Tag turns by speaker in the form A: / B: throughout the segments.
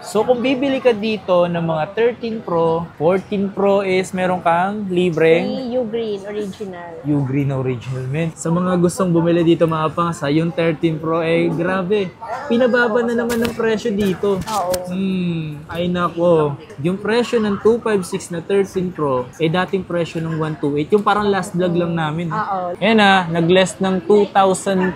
A: So kung bibili ka dito ng mga 13 Pro, 14 Pro is meron kang libreng
B: Ugreen original.
A: Ugreen original, man. Sa mga gustong bumili dito mga pangsa, yung 13 Pro grabe. Pinababa na naman ng presyo dito.
B: Oo.
A: Ay nako. Yung presyo ng 256 na 13 Pro, dating presyo ng 128. Yung parang last vlog lang namin.
B: Oo.
A: Yan nag-less ng 2,000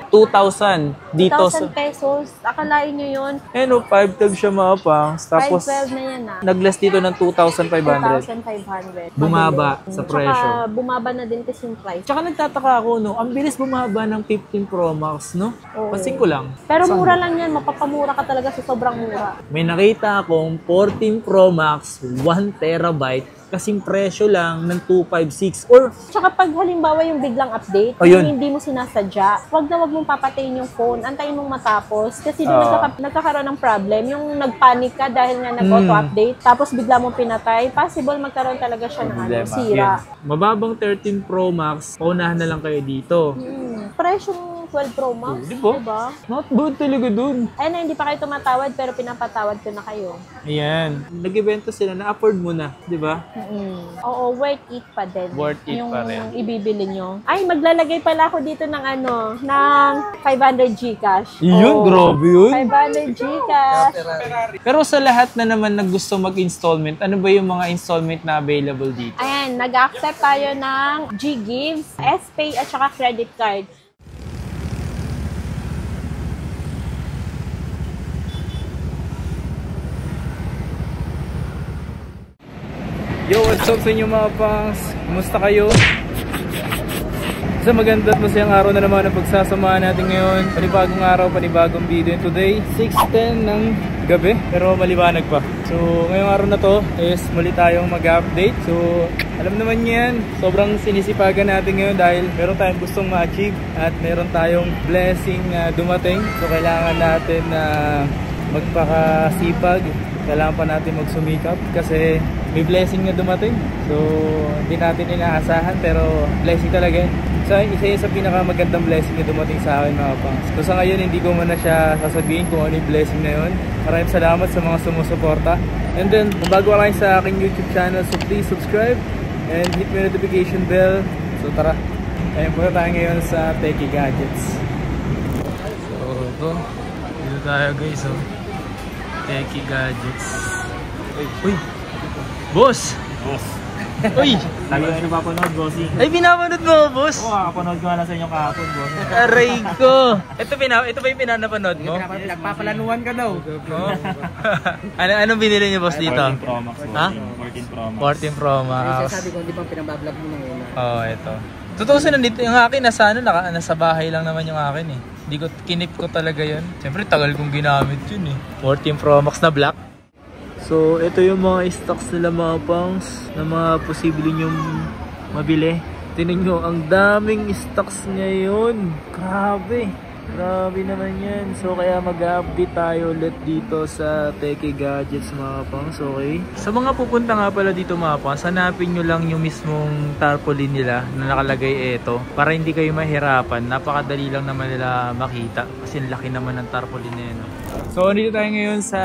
A: dito
B: 2,000 pesos. Akalain nyo yun?
A: 5 tab siya mga pangs. Tapos,
B: 512 na yan
A: nag-less dito ng 2,500.
B: 2,500.
A: Bumaba sa presyo.
B: Tsaka bumaba na din kasi yung price.
A: Tsaka nagtataka ako, no? Ang bilis bumaba ng 15 Pro Max, no?
B: Oo.
A: Pansin ko lang.
B: Pero mura lang yan. Mapapamura ka talaga sa sobrang mura.
A: May nakita akong 14 Pro Max, 1 terabyte, kasing presyo lang ng 256. Or,
B: Tsaka pag halimbawa yung biglang update,
A: Ayun.
B: yung hindi mo sinasadya, wag mong papatayin yung phone, antayin mong matapos. Kasi doon nagkakaroon ng problem. Yung nagpanic ka dahil nga nag-auto-update, tapos bigla mong pinatay, possible magkaroon talaga siya ng sira.
A: Yan. Mababang 13 Pro Max, paunahan na lang kayo dito.
B: Presyong 12 Pro Max,
A: Di ba?
B: diba?
A: Not bad talaga dun.
B: Ayun na, hindi pa kayo tumatawad pero pinapatawad ko na kayo.
A: Ayan. Nag-evento sila, na-afford mo na, di ba?
B: Oo, worth it pa din.
A: Worth it
B: yung
A: pa rin.
B: ibibili nyo. Ay, maglalagay pala ako dito ng ng 500 Gcash.
A: Yun, grabe yun.
B: 500 Gcash.
A: Pero sa lahat na naman na gusto mag-installment, ano ba yung mga installment na available dito?
B: Ayan, nag-accept tayo ng Ggives, S-Pay at saka credit card.
A: Yo, what's up sa inyo mga pangs? Kumusta kayo? Sa maganda at masayang araw na naman ang pagsasamahan natin ngayon. Panibagong araw, panibagong video. And today, 6:10 ng gabi, pero maliwanag pa. So, ngayong araw na to is muli tayong mag-update. So, alam naman yan, sobrang sinisipagan natin ngayon dahil meron tayong gustong ma-achieve at meron tayong blessing na dumating. So, kailangan natin na magpakasipag. Kailangan pa natin magsumikap kasi may blessing na dumating. So, hindi natin inaasahan pero blessing talaga yun. So, isa yun sa pinakamagandang blessing na dumating sa akin mga pangs. So, sa ngayon, hindi ko muna siya sasabihin kung ano yung blessing na yun. Maraming salamat sa mga sumusuporta. And then, kung bago ka lang sa aking YouTube channel, so please subscribe and hit my notification bell. So, tara. Ayun po tayo ngayon sa Techie Gadgets. So, dito tayo guys. So, Techie Gadgets. Uy! Boss!
C: Boss.
A: Uy!
C: Lagi ko napapanood, bossing.
A: Ay, pinapanood mo, boss?
C: Oo, kakapanood ko na sa inyo kahapon, boss.
A: Aray ko! Ito ba yung pinapanood mo?
C: Nagpapalanuan ka daw.
A: Oh. Anong binili niyo, boss, dito?
C: 14 Pro Max.
A: Ha?
C: 14 Pro Max.
A: 14 Pro Max.
D: Sabi ko, hindi pang pinabablog mo nung una.
A: Oo, ito. Totoo sa nandito, yung akin, nasa bahay lang naman yung akin eh. Hindi ko, kinip ko talaga yun. Siyempre, tagal kong ginamit yun eh. 14 Pro Max na black. So, ito yung mga stocks nila mga pangs na mga posible nyong mabili. Tingnan nyo, ang daming stocks ngayon. Grabe. Grabe naman yan. So, kaya mag-update tayo ulit dito sa Techie Gadgets mga pangs, okay? Sa mga pupunta nga pala dito mga pangs, hanapin nyo lang yung mismong tarpaulin nila na nakalagay ito para hindi kayo mahirapan. Napakadali lang naman nila makita kasi laki naman ng tarpaulin na yun. So, dito tayo ngayon sa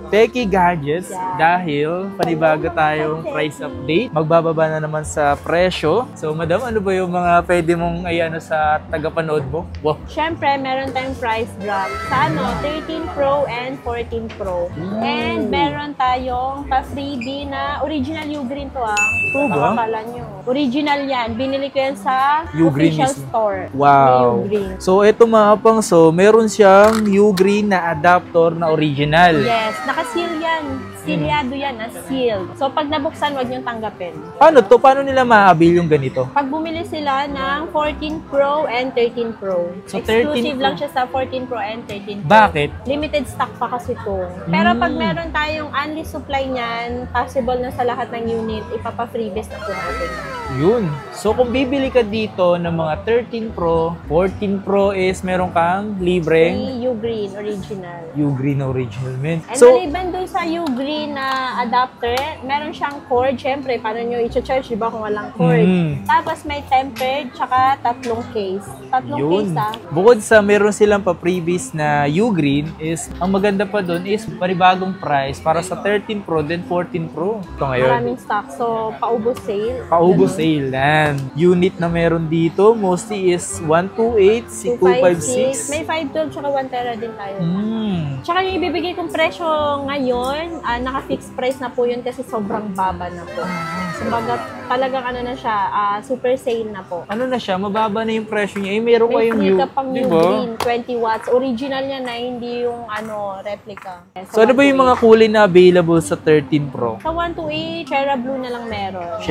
A: Techie Gadgets dahil panibago tayong price update. Magbababa na naman sa presyo. So, madam, ano ba yung mga pwede mong sa tagapanood mo? Wow!
B: Siyempre, meron tayong price drop sa 13 Pro and 14 Pro. And meron tayong pa-freebie na original Ugreen to
A: Oo ba?
B: Makakala nyo. Original yan. Binili ko yan sa
A: Ugreen
B: official
A: mismo.
B: store.
A: Wow!
B: Ugreen.
A: So, ito mga pang, meron siyang Ugreen na adapter na original.
B: Yes, naka-seal yan. Sealyado yan, sealed. So, pag nabuksan, wag niyong tanggapin.
A: Paano to? Paano nila ma-avail yung ganito?
B: Pag bumili sila ng 14 Pro and 13 Pro.
A: So, 13
B: exclusive
A: Pro.
B: lang siya sa 14 Pro and 13 Pro.
A: Bakit?
B: Limited stock pa kasi to. Pero pag meron tayong unlist supply niyan, possible na sa lahat ng unit, ipapa-freebase na po natin.
A: Yun. So, kung bibili ka dito ng mga 13 Pro, 14 Pro is meron kang libreng
B: Ugreen original.
A: Ugreen original, man.
B: And
A: So,
B: maliban doon sa Ugreen na adapter, meron siyang cord. Siyempre, paano nyo i-charge, diba, kung walang cord? Tapos may tempered, tsaka tatlong case. Tatlong
A: yun.
B: case,
A: Bukod sa meron silang pa-previous na Ugreen is, ang maganda pa doon is panibagong price para sa 13 Pro, then 14 Pro. Ito ngayon.
B: Maraming stock. So, paubos sale.
A: Paubos sale yan. Unit na meron dito, mostly is 128, 256.
B: May 512, tsaka 1 tera din tayo.
A: Mm.
B: Tsaka yung ibibigay kong presyo ngayon, naka-fixed price na po yun kasi sobrang baba na po. Kumbaga, talagang ano na siya, super sale na po.
A: Ano na siya, mababa na yung presyo niya. Eh, meron
B: May
A: kayong
B: free ka pang
A: di
B: new
A: ba?
B: green, 20 watts. Original niya na, hindi yung replica.
A: So, ano ba yung mga kulay na available sa 13 Pro?
B: Sa 128, Cherry Blue na lang meron.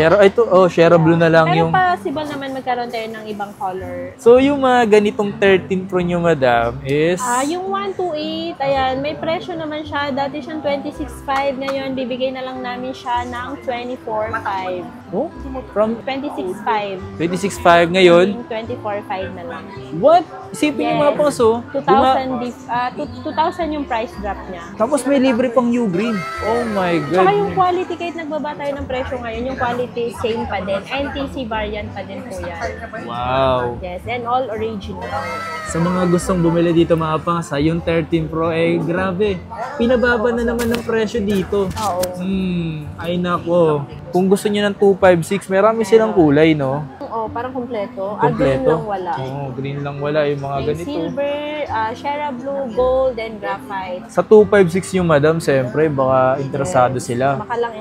A: Share Blue na lang
B: Pero
A: yung...
B: possible naman magkaroon tayo ng ibang color.
A: So, yung mga ganitong 13 Pro nyo, madam, is...
B: Yung 128, ayan, may presyo naman siya. Dati siyang 26.5. Ngayon, bibigay na lang namin siya ng 24.5.
A: Oh, from
B: 26.5.
A: 26.5 ngayon.
B: 24.5 na lang.
A: What? Isipin niyo mga paso.
B: 2,000 yung price drop niya.
A: Tapos may libre pang Ugreen. Oh my
B: Tsaka
A: God.
B: yung quality, kahit nagbaba tayo ng presyo ngayon, yung quality same pa din. NTC variant pa din po yan.
A: Wow.
B: Yes, and all original.
A: Sa mga gustong bumili dito mga pangsa, yung 13 Pro, grabe. Pinababa na naman ng presyo dito.
B: Oo.
A: Ay nako. Kung gusto niyo ng 256, marami silang kulay, no?
B: Oo, parang kumpleto.
A: Kompleto.
B: Green lang wala.
A: Oo, green lang wala yung mga
B: May
A: ganito.
B: silver, Cherry Blue, gold, and graphite.
A: Sa 256 yung madam, siyempre, baka interesado sila.
B: Baka lang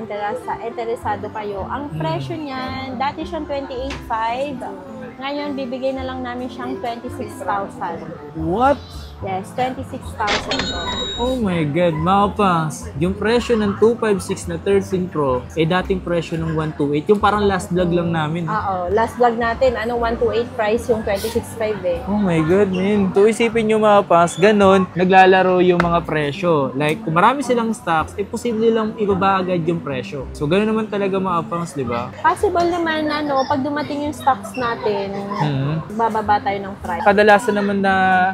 B: interesado kayo. Ang presyo niyan, dati siyang 28.5. Ngayon, bibigay na lang namin siyang 26,000.
A: What?
B: Yes, 26,000 po.
A: Oh my God, mga pangs. Yung presyo ng 256 na 13 Pro, dating presyo ng 128. Yung parang last vlog lang namin.
B: Oo, last vlog natin, 128 price yung 26.5
A: Oh my God, man. So, isipin nyo mga pangs, ganun, naglalaro yung mga presyo. Like, kung marami silang stocks, posible lang ibaba agad yung presyo. So, ganun naman talaga mga pangs, di ba?
B: Possible naman, pag dumating yung stocks natin, bababa tayo ng price.
A: Kadalasan naman na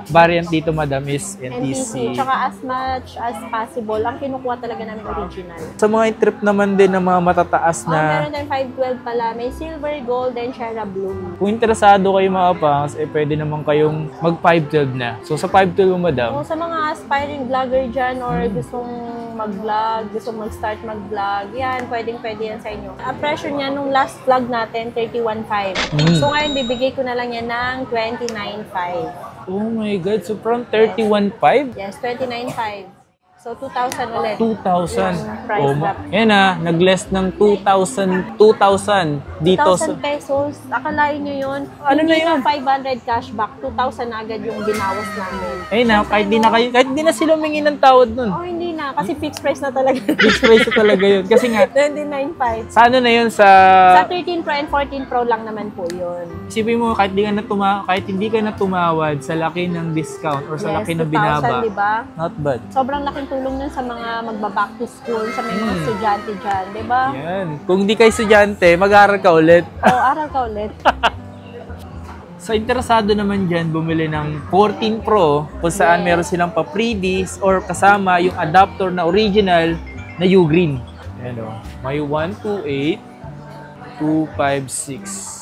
A: variant dito, madam, is NTC.
B: Tsaka as much as possible, ang kinukuha talaga namin original.
A: Sa mga trip naman din ng mga matataas
B: Meron
A: na,
B: tayong 512 pala. May silver, gold, and Cherry Blue.
A: kung interesado kayo mga pangs, pwede naman kayong mag 512 na. So, sa 512 mo, madam,
B: Sa mga aspiring vlogger dyan or gustong mag-vlog, gustong mag-start mag-vlog, yan, pwede yan sa inyo. Ang presyo niya nung last vlog natin, 31.5. So ngayon, bibigay ko na lang yan ng 29.5.
A: oh my God, so from 31.5?
B: Yes, 29.5. So 2,000 ulit.
A: 2,000.
B: Yung price drop.
A: Yan nag-less ng 2,000 dito sa...
B: 2,000 pesos. Akalain nyo yun.
A: Ano na yun?
B: 500 cashback, 2,000 na agad yung binawas namin.
A: Kahit di na sila humingi ng tawad nun.
B: Oh, hindi na. Kasi fixed price na talaga.
A: Fixed price na talaga yun. Kasi nga,
B: 29.5.
A: sa ano na yun sa...
B: Sa 13 Pro and 14 Pro lang naman po yun.
A: Isipin mo, kahit hindi ka na tumawad sa laki ng discount or sa laki ng binaba.
B: 2,000, diba?
A: Not bad.
B: Sobrang laking tulong nun sa mga magba-back to school, sa may mga estudyante dyan, diba?
A: Yan. Kung di ka estudyante, mag-aaral ka ulit.
B: Aral ka ulit.
A: Sa interesado naman dyan, bumili ng 14 Pro kung saan meron silang pa-freebies or kasama yung adapter na original na Ugreen. Ayan o. May 128, 256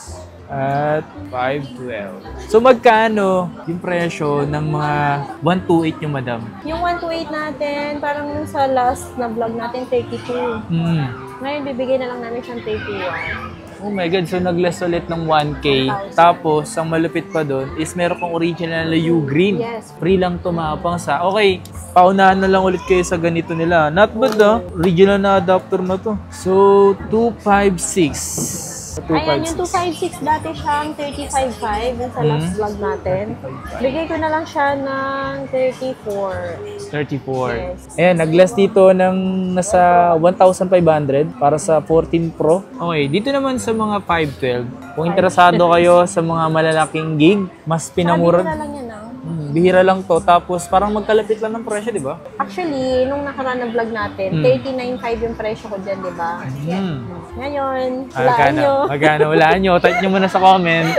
A: at 512. So magkano yung presyo ng mga 128 yung madam?
B: Yung 128 natin, parang sa last na vlog natin, 32. Ngayon, bibigay na lang namin siyang 31.
A: Oh my God, so nag-less ulit ng 1K. Tapos, ang malupit pa doon is meron kang original na Ugreen.
B: Yes.
A: Free lang tumapang sa, okay, paunahan na lang ulit kayo sa ganito nila. Not bad original na adapter na to. So, 256.
B: Ayan, yung 256 dati siyang 35.5 dun sa last vlog natin. Bigay ko na lang siya ng 34.
A: 34.
B: Yes.
A: Ayan, nag-less dito ng nasa 1,500 para sa 14 Pro. Okay, dito naman sa mga 512. Kung interesado kayo sa mga malalaking gig, mas
B: Sabi ko
A: pinamura.
B: na lang yan,
A: Bihira lang to. Tapos parang magkalapit lang ng presyo, di ba?
B: Actually, nung nakaraan na vlog natin, 39.5 yung presyo ko dyan, di ba? Ngayon, walaan nyo.
A: Magkano? Walaan nyo. Type nyo muna sa comment.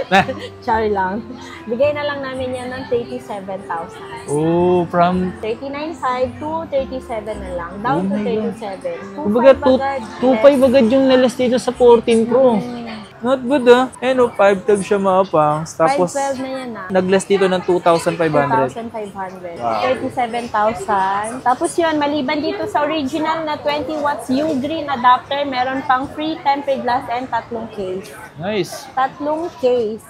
B: Char lang. Bigay na lang namin yan ng 37,000.
A: Oh, from
B: 39.5 to 37 na lang. Down to 37.
A: kumbaga 2.5 agad yung nalas dito sa 14 Pro. Not good Ano, 5 tag siya mapang. Tapos
B: 512 na yan
A: nag-less dito ng 2,500.
B: 2,500. 37,000. Tapos yun, maliban dito sa original na 20 watts U-green adapter, meron pang free tempered glass and tatlong case.
A: Nice.
B: Tatlong case.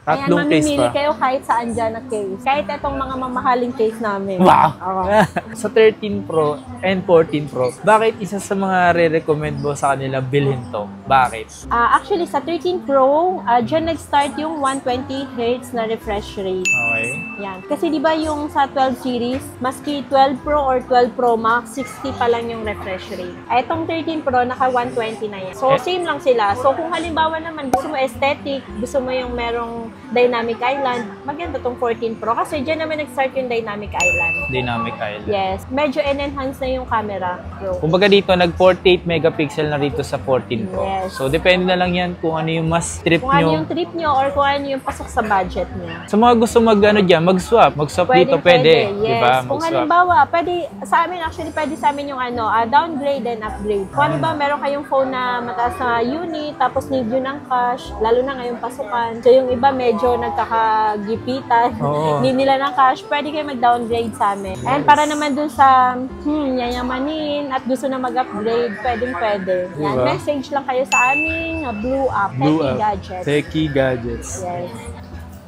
A: Tatlong
B: Ayan,
A: case
B: mamimili
A: pa.
B: kayo kahit saan dyan na case. Kahit itong mga mamahaling case namin.
A: Wow!
B: Oo.
A: Sa 13 Pro and 14 Pro, bakit isa sa mga re-recommend mo sa kanila bilhin to? Bakit?
B: Actually, sa 13 Pro, dyan nag-start yung 120 Hz na refresh rate.
A: Okay.
B: Yan. Kasi di ba yung sa 12 series, maski 12 Pro or 12 Pro Max, 60 pa lang yung refresh rate. Itong 13 Pro, naka 120 na yan. So, same lang sila. So, kung halimbawa naman, gusto mo aesthetic, gusto mo yung merong dynamic island, maganda tong 14 Pro. Kasi dyan naman nag-start yung dynamic island.
A: Dynamic island.
B: Yes. Medyo enhance na yung camera, bro.
A: Kumbaga dito, nag-48 megapixel na rito sa 14 Pro.
B: Yes.
A: So, depende na lang yan kung ano yung mas trip
B: Kung ano
A: nyo.
B: yung trip nyo or kung ano yung pasok sa budget nyo.
A: Sa mga gusto mag-swap dito, pwede.
B: Yes.
A: Diba?
B: Kung
A: Mag-swap.
B: halimbawa, pwede sa amin, actually, pwede sa amin yung downgrade and upgrade. Kung halimbawa, meron kayong phone na mataas na unit, tapos need yun ng cash, lalo na ngayong pasukan. So, yung iba medyo nagkakagipitan,
A: Oo.
B: need nila ng cash, pwede kayo mag-downgrade sa amin. And para naman dun sa, yayamanin at gusto na mag-upgrade, pwede. Yan,
A: Diba?
B: message lang kayo sa aming Blue App,
A: Blue
B: Techie
A: App.
B: Gadgets.
A: Techie Gadgets.
B: Yes.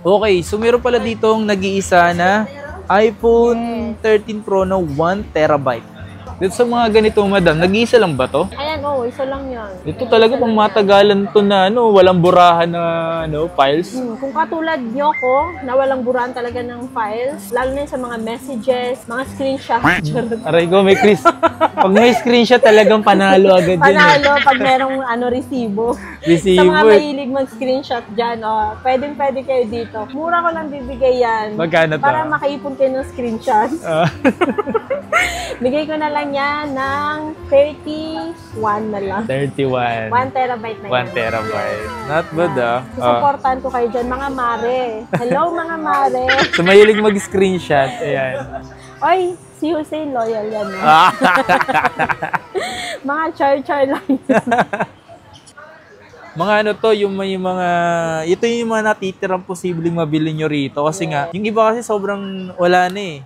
A: Okay, so meron pala ditong nag-iisa na iPhone 13 Pro na 1 terabyte. Dito sa mga ganito, madam, nag-iisa lang ba to?
B: Ayan, isa lang yan.
A: Ito talaga pang matagalan to na walang burahan na files.
B: Kung katulad nyo ko, na walang burahan talaga ng files, lalo na yun sa mga messages, mga screenshot.
A: Aray ko, may pag may screenshot talagang panalo agad yun.
B: Panalo pag merong resibo.
A: Resibo.
B: Sa mga mahilig mag-screenshot dyan, pwede kayo dito. Mura ko lang bibigay yan.
A: Magkano to?
B: Para makaipon kayo ng screenshot. Bigay ko na lang yan ng 31 na lang.
A: 31.
B: 1 terabyte na yan.
A: 1 terabyte. Not bad
B: Supportan ko kayo dyan, mga mare. Hello, mga mare.
A: So, mahilig mag-screenshot. Ayan.
B: Oy, si Hussein loyal yan. Mga char-char lang yan.
A: Mga to, ito yung mga natitirang posibleng mabili nyo rito. Kasi nga, yung iba kasi sobrang wala na eh.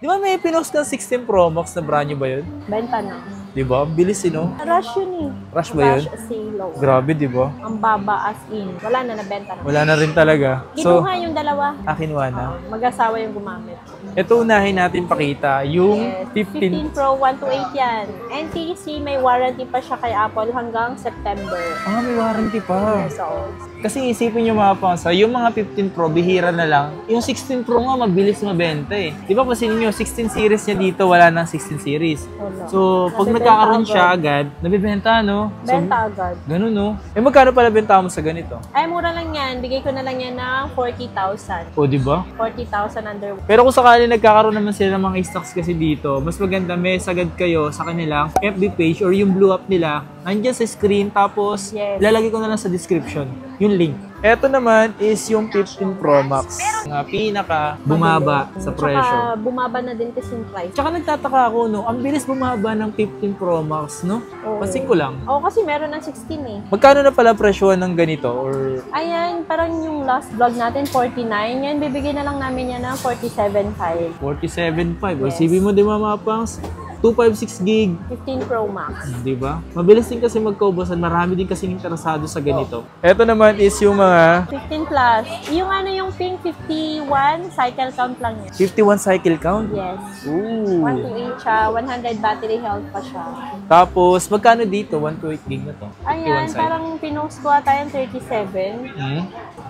A: Di ba may pinost ng 16 Pro Max na brand new ba yun?
B: Benta na.
A: Di ba? Bilis
B: Rush yun eh.
A: Rush ba yun?
B: Rush sale.
A: Grabe, di ba?
B: Ang baba as in. Wala na, nabenta na.
A: Wala na rin talaga. So,
B: Kinuha yung dalawa.
A: kinuha na.
B: Mag-asawa yung gumamit.
A: Ito unahin natin pakita, yung
B: Yes. 15 Pro 128 yan. NTC, may warranty pa siya kay Apple hanggang September.
A: May warranty pa.
B: So,
A: Kasi isipin nyo mga pangsa, yung mga 15 Pro, bihira na lang. Yung 16 Pro nga, mabilis mabenta eh. Di ba kasi ninyo, 16 series niya dito, wala nang 16 series.
B: wala.
A: So, pag
B: Nabibenta
A: nagkakaroon siya
B: agad.
A: agad, nabibenta, no? So,
B: Benta agad.
A: ganun, no? Magkano pala benta mo sa ganito?
B: Ay, mura lang yan. Bigay ko na lang yan ng 40,000.
A: O, di ba?
B: 40,000 under.
A: Pero kung sakali nagkakaroon naman sila ng mga stocks kasi dito, mas maganda may sagad kayo sa kanilang FB page or yung blue app nila, nandiyan sa screen, tapos
B: Yes.
A: lalagay ko na lang sa description yung link. Ito naman is yung 15 Pro Max. Nga pinaka bumaba sa presyo.
B: Tsaka bumaba na din kasi yung price.
A: Tsaka nagtataka ako, no? Ang bilis bumaba ng 15 Pro Max, no?
B: Oo.
A: Pansin ko lang.
B: Oo, kasi meron ng 16 eh.
A: Magkano na pala presyo ng ganito? Or
B: Ayan, parang yung last vlog natin, 49. Yan, bibigyan na lang namin yan ng 47.5.
A: 47.5. O,
B: Yes.
A: sabi mo, di mga pangs? 256 gig.
B: 15 Pro Max.
A: Di ba? Mabilis din kasi magkaubasan. Marami din kasi interesado sa ganito. Ito naman is yung mga
B: 15 plus. Yung yung pink 51, cycle count lang yan.
A: 51 cycle count.
B: Yes. 1
A: Ooh.
B: to 8 siya, 100 battery health pa siya.
A: Tapos, magkano dito? 1 to 8 gig na to. 51
B: Ayan,
A: cycle.
B: parang pinost ko ata yung 37.
A: Hmm?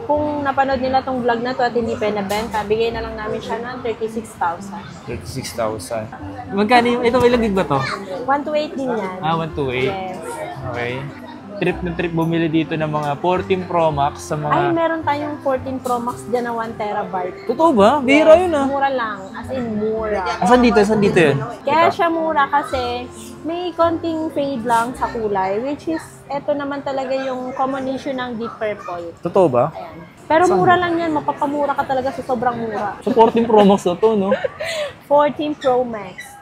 B: Kung napanood nila tong vlog na to at hindi pa nabenta, bigay na lang namin siya ng 36,000.
A: 36,000. Magkano yung, ito ilang gig ba to?
B: 1 to 8 din yan.
A: 1 to 8.
B: Yes.
A: Okay. trip na trip bumili dito ng mga 14 Pro Max sa
B: Ay,
A: mga...
B: meron tayong 14 Pro Max dyan na 1 terabyte.
A: Totoo ba? Bihira yun ah.
B: Mura lang. As in, mura.
A: Saan dito? Saan dito yun?
B: Kaya siya mura kasi may konting fade lang sa kulay, which is, eto naman talaga yung common issue ng deep purple.
A: Totoo ba?
B: Ayan. Pero mura lang yan, mapapamura ka talaga sa sobrang mura.
A: So 14 Pro Max na to, no?
B: 14 Pro Max.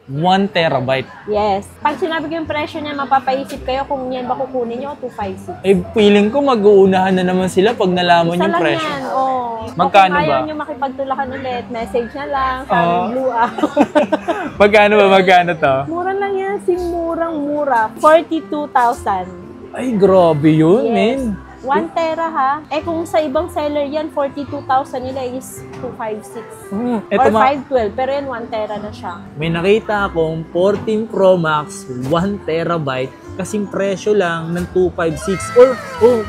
A: 1 terabyte.
B: Yes. Pag sinabi ko yung presyo niya, mapapaisip kayo kung yan ba kukunin nyo o 256.
A: Eh, feeling ko mag-uunahan na naman sila pag nalaman
B: Isa
A: yung
B: lang
A: presyo.
B: yan, oh.
A: Magkano
B: Kung ayaw
A: ba?
B: nyo makipagtulakan ulit, message na lang, sa blue out.
A: Magkano ba? Magkano to?
B: Mura lang yan, murang-mura. 42,000.
A: Ay, grabe yun,
B: Yes.
A: men.
B: 1 tera ha. Eh kung sa ibang seller yan, 42,000 nila is 256.
A: Ito
B: Or
A: ma,
B: 512, pero yan 1 tera na siya.
A: may nakita akong 14 Pro Max, 1 terabyte, kasing presyo lang ng 256. Or,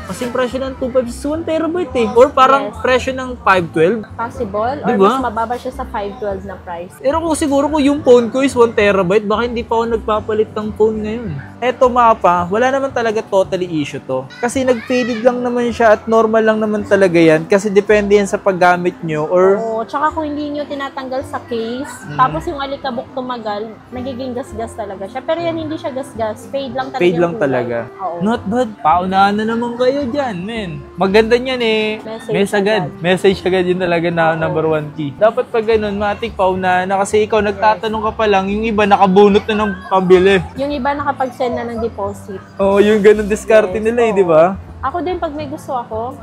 A: kasing presyo ng 256, 1 terabyte eh. Or parang
B: Yes.
A: presyo ng 512.
B: Possible? Or
A: Diba?
B: mas mababa siya sa 512 na price.
A: Pero kung siguro kung yung phone ko is 1 terabyte, baka hindi pa ako nagpapalit ng phone ngayon. Eto mapa, wala naman talaga totally issue to. Kasi nag-faded lang naman siya at normal lang naman talaga yan. Kasi depende yan sa paggamit nyo or...
B: Oo, tsaka kung hindi nyo tinatanggal sa case, tapos yung alikabok tumagal, nagiging gas-gas talaga siya. Pero yan hindi siya gas-gas, fade lang talaga.
A: Fade
B: yung
A: lang
B: kulay.
A: talaga.
B: Oo.
A: Not bad. Paunahan na naman kayo dyan, men. Maganda niyan eh.
B: Message
A: agad. Message agad yun talaga na number one key. Dapat pag ganun, matik paunahan na kasi ikaw nagtatanong ka pa lang, yung iba nakabunot na ng pabili.
B: Yung iba nakapag-send na ng deposit.
A: Oo, yung ganun diskarte nila eh, di ba?
B: Ako din, pag may gusto ako,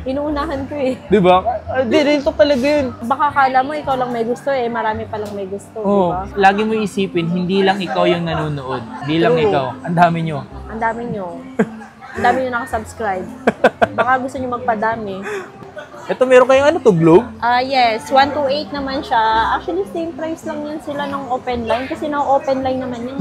B: inuunahan ko eh.
A: Di ba? Di rin to talaga yun.
B: Baka kala mo ikaw lang may gusto eh, marami pa lang may gusto, di
A: Oo.
B: ba?
A: Lagi mo isipin, hindi lang ikaw yung nanonood. Hindi lang
B: True.
A: ikaw. Ang dami nyo.
B: Ang dami nyo. Ang dami nyo nakasubscribe. Baka gusto nyo magpadami.
A: Ito, meron kayong ano to, Globe?
B: Yes, 128 naman siya. Actually, same price lang yan sila ng open line kasi na-open line naman yan.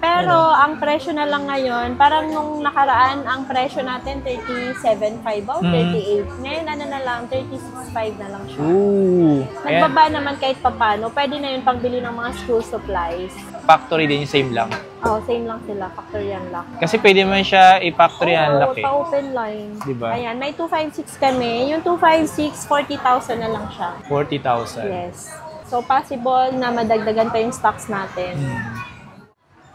B: Pero ang presyo na lang ngayon, parang nung nakaraan, ang presyo natin 37.5 o 38. Ngayon, ano na lang, 36.5 na lang siya.
A: Ooh. Ayan.
B: Nagbaba naman kahit papano. Pwede na yun pangbili ng mga school supplies.
A: Factory din yung same lang.
B: Oh, same lang sila. Factory unlock.
A: Kasi pwede man siya i-factory unlock eh.
B: pa-open line.
A: Diba?
B: Ayan, may 256 kami. Yung 256, 40,000 na lang siya.
A: 40,000.
B: Yes. So, possible na madagdagan pa yung stocks natin.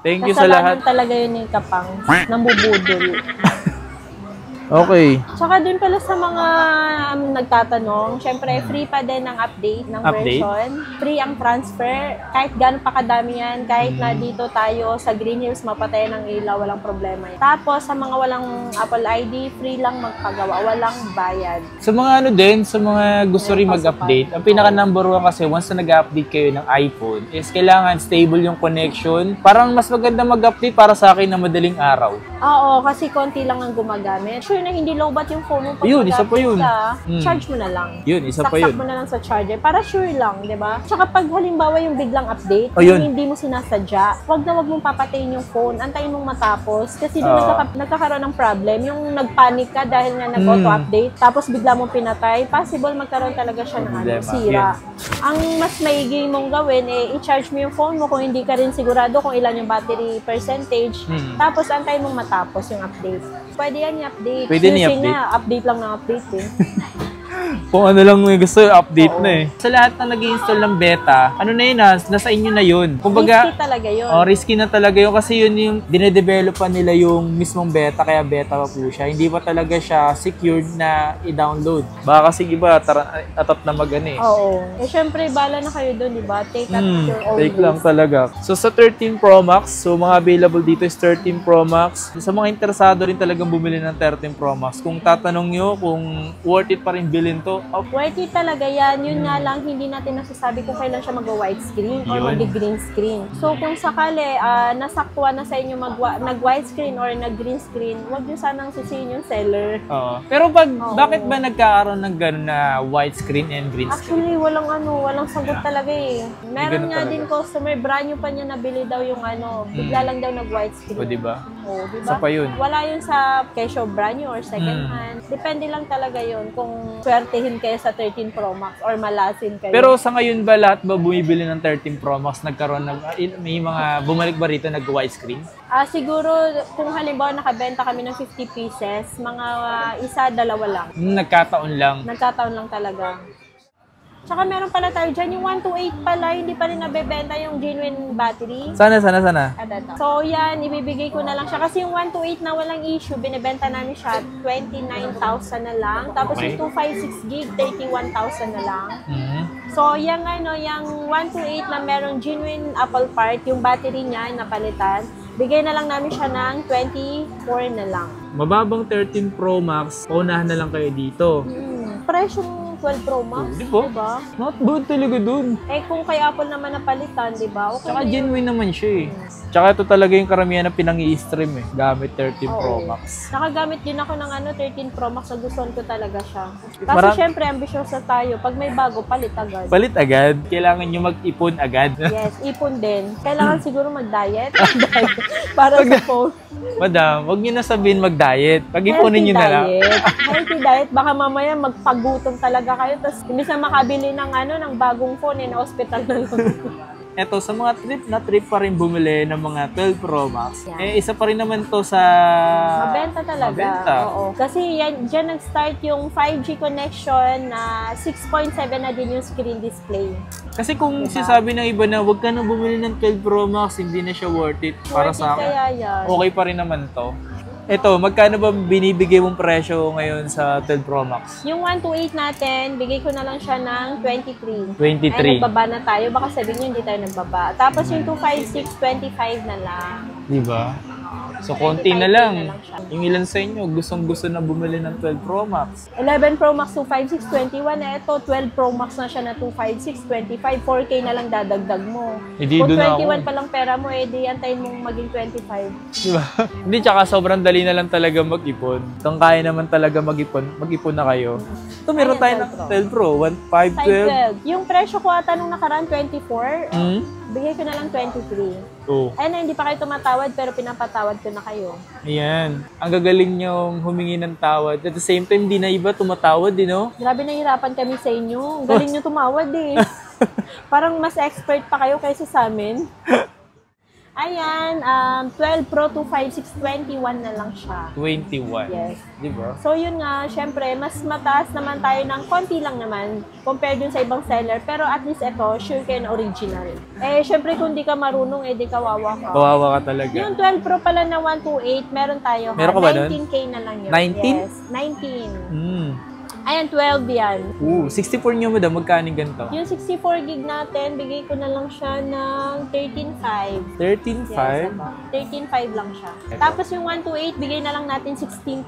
A: Thank you sa lahat.
B: Kasalanan talaga yun ni Kapang. Nambubudol.
A: Okay.
B: Tsaka dun pala sa mga nagtatanong, syempre free pa din ang update ng version. Free ang transfer. Kahit gano'n pa kadami yan, kahit na dito tayo sa Green Hills mapatay ng ilaw, walang problema yan. Tapos sa mga walang Apple ID, free lang magpagawa, walang bayad.
A: Sa mga ano din, sa mga gusto rin mag-update, ang pinaka number one kasi once na nag-update kayo ng iPhone, is kailangan stable yung connection. Parang mas maganda mag-update para sa akin na madaling araw.
B: Oo, kasi konti lang ang gumagamit. Sure na hindi lowbat yung phone mo pag
A: Yun, isa pa yun.
B: ka, charge mo na lang.
A: Yun, isa pa
B: Saksak
A: yun.
B: mo na lang sa charger para sure lang, di ba? Tsaka pag halimbawa yung biglang update,
A: Oh, yun.
B: yung hindi mo sinasadya, wag mong papatayin yung phone, antayin mong matapos kasi doon nagkakaroon ng problem. Yung nagpanic ka dahil nga nag-auto-update, tapos bigla mong pinatay, possible magkaroon talaga siya ng
A: Problema.
B: sira. Ang mas maigi mong gawin, i-charge mo yung phone mo kung hindi ka rin sigurado kung ilan yung battery percentage, tapos antayin mong matapos yung update. Pwede yan i-update.
A: Pwede
B: Kasi
A: ni-update.
B: nga, update lang ng update eh.
A: Kung ano lang may gusto, update na eh. Sa lahat na nag-install ng beta, ano na yun nasa inyo na yun.
B: Risky talaga yun.
A: Risky na talaga yun kasi yun yung dinedevelopan nila yung mismong beta, kaya beta pa po siya. Hindi pa talaga siya secured na i-download. Baka kasi iba, atat na magana eh.
B: Oo. Eh, syempre, bala na kayo doon, di ba? Take at your own
A: Take lang
B: risk.
A: talaga. So sa 13 Pro Max, so mga available dito is 13 Pro Max. Sa mga interesado rin talagang bumili ng 13 Pro Max, kung tatanong nyo kung worth it pa rin bilhin to,
B: Worth it talaga yan. Yun nga lang, hindi natin nasasabi kung kailan siya mag-widescreen or
A: Yun.
B: mag-green screen. So, kung sakali, nasaktuan na sa inyo nag-widescreen or nag-green screen, huwag nyo sanang sisihin yung seller.
A: Pero bakit ba nagkakaroon ng gano'n na widescreen and green screen?
B: Actually, walang sagot talaga eh. Meron
A: ganun
B: nga
A: talaga.
B: din customer, brand new pa niya nabili daw yung bigla lang daw nag-widescreen.
A: O diba?
B: Oh, di
A: Isa
B: ba?
A: pa yun.
B: Wala yun sa kesyo brand new or second hand. Depende lang talaga yun kung swertihin kayo sa 13 Pro Max or malasin kayo.
A: Pero sa ngayon ba lahat ba bumibili ng 13 Pro Max nagkaroon ng may mga bumalik ba rito nag-widescreen?
B: Siguro kung halimbawa nakabenta kami ng 50 pieces, mga isa, dalawa lang.
A: Nagkataon lang.
B: Nagkataon lang talaga. Tsaka meron pala tayo dyan, yung 128 pala, hindi pa rin nabebenta yung genuine battery.
A: Sana.
B: So yan, ibibigay ko na lang siya. Kasi yung 128 na walang issue, binibenta namin siya 29,000 na lang. Tapos
A: Okay.
B: yung 256 gig, 31,000 na lang.
A: Mhm.
B: So yung yung 128 na merong genuine Apple part, yung battery niya napalitan, bigay na lang namin siya ng 24 na lang.
A: Mababang 13 Pro Max, paunahan na lang kayo dito.
B: Presyong 12 Pro Max,
A: Di ba?
B: diba?
A: Not bad talaga dun.
B: Kung kay Apple naman napalitan, diba? Okay
A: Tsaka
B: na yun.
A: genuine naman siya eh. Tsaka ito talaga yung karamihan na pinang-i-stream eh. Gamit 13 Pro
B: Oo.
A: Max.
B: Nakagamit din ako ng 13 Pro Max, nagustuhan ko talaga siya. Kasi
A: Mara-
B: syempre, ambisyosa tayo. Pag may bago, palit agad.
A: Palit agad. Kailangan nyo mag-ipon agad.
B: Yes, ipon din. Kailangan siguro mag-diet. Para sa phone.
A: Madam, wag nyo na sabihin mag-diet. Pag-ipunin nyo na lang.
B: Healthy diet. Baka mamaya magpagutom talaga kayo. Tapos, imbis na makabili ng ng bagong phone, na hospital na lang.
A: Eto, sa mga trip pa rin bumili ng mga 12 Pro Max.
B: Yeah.
A: Isa pa rin naman to sa...
B: Mabenta talaga.
A: Mabenta.
B: Oo. Kasi dyan nag-start yung 5G connection na 6.7 na din yung screen display.
A: Kasi kung sinasabi ng iba na wag ka na bumili ng 12 Pro Max, hindi na siya worth it para
B: Worth it
A: sa akin.
B: kaya yan.
A: Okay pa rin naman to. Eto, magkano ba binibigay mong presyo ngayon sa 12 Pro Max?
B: Yung 128 natin, bigay ko na lang siya ng 23.
A: 23.
B: Ay, nagbaba na tayo. Baka sabihin nyo, hindi tayo nagbaba. Tapos yung 256, 25 na lang.
A: Diba? So, konti
B: 25
A: na lang.
B: na lang siya.
A: Yung ilan sa inyo, gustong-gusto na bumili ng 12 Pro Max.
B: 11 Pro Max 256, 21. Ito, 12 Pro Max na siya na 256, 25. 4K na lang dadagdag mo.
A: Hindi,
B: Kung
A: doon na
B: 21
A: ako.
B: pa lang pera mo, di antayin mong maging 25.
A: Diba? Hindi, tsaka sobrang dali na lang talaga mag-ipon. Kung kaya naman talaga mag-ipon na kayo. Ito, meron tayo ng 12 Pro, 1512.
B: 512. Yung presyo ko ata nung nakaraan, 24.
A: Hmm?
B: Bigay ko na lang 23.
A: Oh.
B: Ayun na, hindi pa kayo tumatawad, pero pinapatawad ko na kayo.
A: Ayan. Ang gagaling nyong humingi ng tawad. At the same time, di na iba tumatawad, di no?
B: Grabe, nahihirapan kami sa inyo. Ang galing nyo tumawad eh. Parang mas expert pa kayo kaysa sa amin. Ayan, 12 Pro 256, 21 na lang siya.
A: 21.
B: Yes.
A: Di ba?
B: So yun nga, syempre, mas mataas naman tayo ng konti lang naman compared dun sa ibang seller. Pero at least ito, sure kayo na original. Syempre kung di ka marunong, di kawawa ka.
A: Kawawa ka talaga.
B: Yung 12 Pro pala na 128, meron tayo.
A: Meron ka ba nun?
B: 19K na lang yun.
A: 19?
B: Yes, 19.
A: Hmm.
B: Ayan, 12 yan.
A: 64 nyo madam, magkano ganito?
B: Yung 64 gig natin, bigay ko na lang siya ng 13.5.
A: 13.5?
B: Yes, 13.5 lang siya. Tapos yung 128, bigay na lang natin 16,000.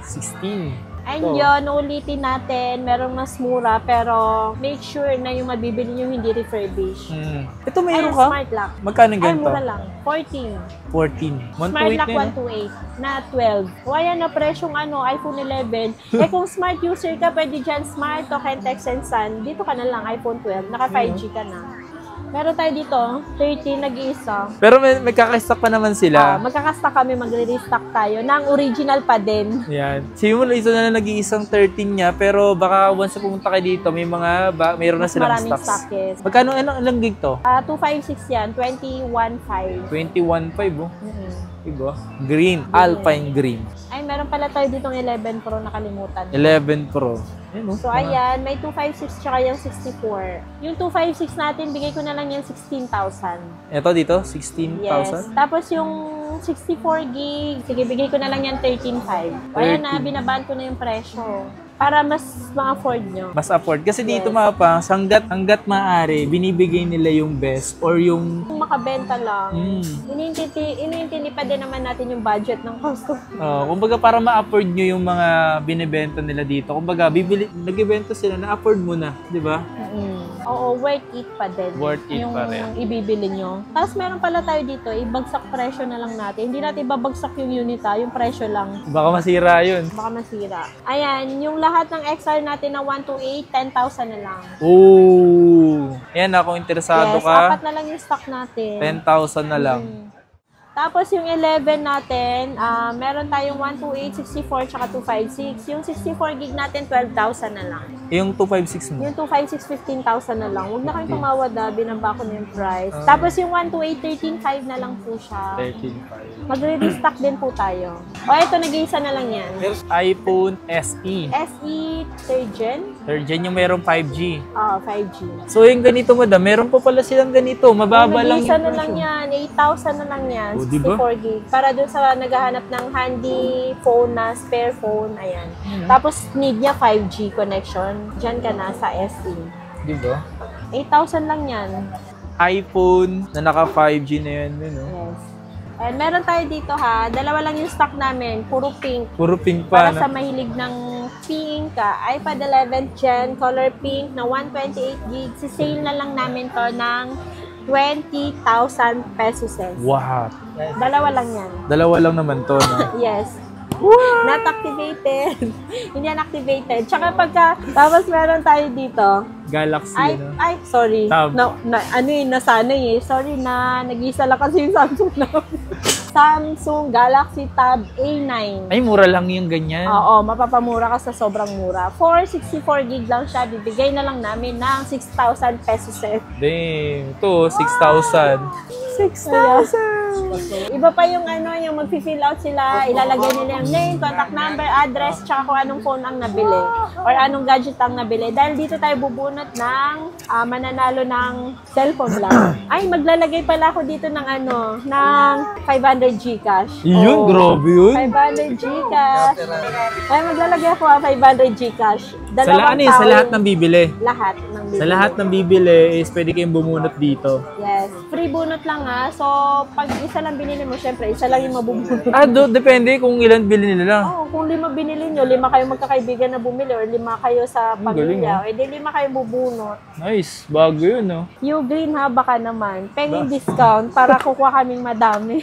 A: 16.
B: And
A: Ito.
B: yun, ulitin natin, merong mas mura, pero make sure na yung mabibili nyo hindi refurbished.
A: Hmm. Ito mayroon
B: Ayun,
A: ka?
B: smart lock.
A: Magkano
B: Ay,
A: ganito?
B: mura lang. 14.
A: 14.
B: Smart
A: 128
B: lock
A: na yun.
B: 128 na 12. O ayan na presyong iPhone 11. Kung smart user ka, pwede dyan smart, token, text and sun. Dito ka na lang, iPhone 12. Naka 5G ka na. Meron tayo dito, 13 nag-iisa.
A: Pero may kakastock pa naman sila.
B: Magkakasta kami, magre-restock tayo ng original pa din.
A: Yan. Sabi mo, ito na lang nag-iisang 13 niya, pero baka once na pumunta kayo dito, may mga, mayroon na
B: Mas
A: silang
B: maraming
A: stocks.
B: stock, yes.
A: Magkano, ilang gig to?
B: 256 yan, 21.5.
A: 21.5 oh.
B: Mhm.
A: Diba? Green. Alpine green.
B: Ay, meron pala tayo ditong 11 Pro nakalimutan.
A: 11 Pro. Ayan, oh.
B: So, ayan, may 256 tsaka yung 64. Yung 256 natin, bigay ko na lang yung 16,000.
A: Ito dito, 16,000.
B: Yes. Tapos yung 64 gig, sige, bigay ko na lang yan 13,500. Ayan na,
A: 13.
B: binabaan ko na yung presyo. Para mas ma-afford nyo.
A: Mas afford. Kasi dito
B: Yes.
A: mga pangs, hanggat maaari, binibigay nila yung best or yung...
B: Kung makabenta lang,
A: Mm.
B: iniintindi pa din naman natin yung budget ng customer.
A: Kumbaga para ma-afford nyo yung mga binibenta nila dito. Kumbaga, nag-ibenta sila, na-afford mo na. Di ba?
B: Oo, worth it pa din.
A: Worth it
B: yung
A: pa rin.
B: ibibili nyo. Tapos meron pala tayo dito, ibagsak presyo na lang natin. Hindi natin babagsak yung unit yung presyo lang.
A: Baka masira yun.
B: Baka masira. Ayan, yung lahat ng XR natin na 128, 10,000 na lang.
A: Oh! Ayan, kung interesado
B: Yes,
A: ka,
B: apat na lang yung stock natin.
A: 10,000 na lang.
B: Mm. Tapos yung 11 natin, meron tayong 128, 64, tsaka 256. Yung 64 gig natin, 12,000 na lang.
A: Yung 256 mo?
B: Yung 256, 15,000 na lang. Huwag na kayong tumawad, binaba ko na yung price. Tapos yung 128, 13,500 na lang po siya.
A: 13.5.
B: Magre-restock din po tayo. O, ito, nag-iisa na lang yan.
A: iPhone SE.
B: SE 3rd gen?
A: 3rd gen yung mayroong 5G.
B: 5G.
A: So yung ganito madam, meron pa pala silang ganito. Mababa lang
B: Nag-iisa
A: yung
B: na lang yan. 8,000 na lang yan.
A: O, diba?
B: 64 gig. Para dun sa naghahanap ng handy phone na spare phone. Ayan. Tapos need niya 5G connection. Diyan ka na sa SE.
A: Di ba?
B: 8,000 lang yan.
A: iPhone na naka 5G na yan. No?
B: Yes. And meron tayo dito ha. Dalawa lang yung stock namin. Puro pink.
A: Puro pink
B: Para
A: pa.
B: sa mahilig ng pink ka, iPad 11th Gen, color pink na 128 gig. Si-sale na lang namin to ng 20,000 pesos.
A: Wow.
B: Dalawa lang yan.
A: Dalawa lang naman to. No?
B: Yes. Not activated. Hindi yan activated. Tsaka tapos meron tayo dito.
A: Galaxy.
B: Sorry.
A: Tab.
B: Nasanay eh. Sorry na, nag-isa lang kasi yung Samsung na. Samsung Galaxy Tab A9.
A: Ay, mura lang yung ganyan.
B: Oo, mapapamura ka sa sobrang mura. 464 gig lang siya. Bibigay na lang namin ng 6,000 pesos.
A: Damn. Ito, 6,000.
B: 6,000! Iba pa yung yung mag-fill out sila, ilalagay nila yung name, contact number, address, tsaka kung anong phone ang nabili or anong gadget ang nabili. Dahil dito tayo bubunot ng mananalo ng cellphone lang. Ay, maglalagay pala ako dito ng ng 500 Gcash.
A: Yun, grabe yun.
B: 500 Gcash. Ay, maglalagay ako 500 Gcash.
A: Sa lahat ng bibili.
B: Lahat ng bibili.
A: Sa lahat ng bibili is pwede kayong bumunot dito.
B: Yes. Free bunot lang ha. So, pag isa lang binili mo, syempre, isa lang yung mabubunot.
A: Depende kung ilan bili nila.
B: Oo, kung 5 binili nyo, 5 kayo magkakaibigan na bumili or 5 kayo sa
A: galing,
B: pamilya, edi 5 kayo bubunot.
A: Nice. Bago yun, no?
B: You green ha, baka naman. Penging discount para kukuha kaming madami.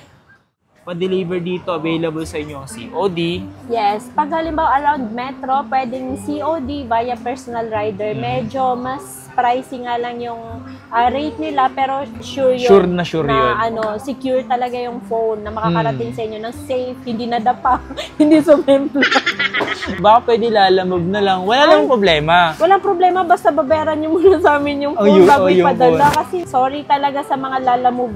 A: Pa-deliver dito, available sa inyo ang COD.
B: Yes. Pag halimbawa around metro, pwedeng COD via personal rider. Medyo mas pricey nga lang yung rate nila, pero sure yun.
A: Sure na sure yun.
B: Secure talaga yung phone na makakarating sa inyo ng safe, hindi nadapa, hindi sumempla.
A: Baka pwede lalamove na lang. Wala lang problema.
B: Walang problema, basta babayaran nyo muna sa amin yung phone bago ipadala. Kasi sorry talaga sa mga lalamove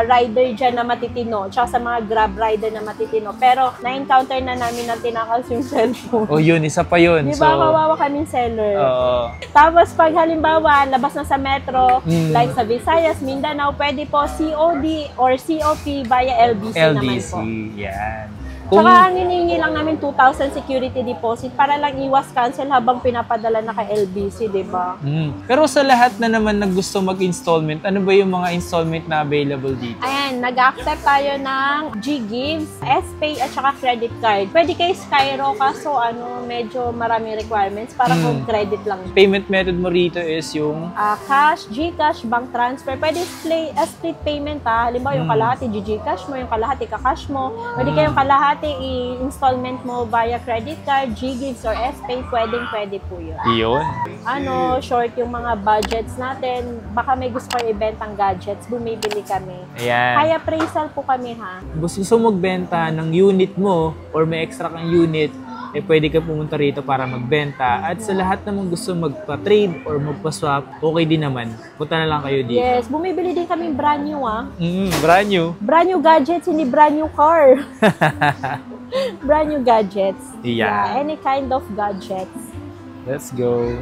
B: rider dyan na matitino, tsaka sa mga Grab rider na matitino. Pero na-encounter na namin na tinakas yung cellphone.
A: Yun, isa pa yun.
B: Di ba, kawawa kaming seller.
A: Oo.
B: Tapos pag halimbawa, labas na sa metro, like sa Visayas, Mindanao, pwede po COD or COP via LBC naman po.
A: Yan.
B: Tsaka ang hinihingi lang namin 2,000 security deposit para lang iwas cancel habang pinapadala na kay LBC, di ba?
A: Pero sa lahat na naman na gusto mag-installment, ano ba yung mga installment na available dito?
B: Ayan, nag-accept tayo ng G-Gives, S-Pay at saka credit card. Pwede kay Skyro, kaso medyo marami requirements para kung credit lang.
A: Payment method mo rito is yung
B: Cash, Gcash, bank transfer. Pwede split payment ha. Halimbawa yung kalahati Gcash mo, yung kalahati ka-cash mo. Pwede kayong kalahati i-installment mo via credit card, G-Gives or S-Pay. Pwede po yun.
A: Iyon.
B: Short yung mga budgets natin. Baka may gusto kayo ibentang gadgets, bumibili kami.
A: Ayan.
B: Kaya appraisal po kami ha.
A: Gusto magbenta ng unit mo or may extra kang unit, pwede ka pumunta rito para magbenta. At sa lahat naman gusto magpa-trade or magpa-swap, okay din naman. Punta na lang kayo dito.
B: Yes, bumibili din kami brand new
A: Brand new.
B: Brand new gadgets, hindi brand new car. Brand new gadgets.
A: Yeah.
B: Any kind of gadgets.
A: Let's go.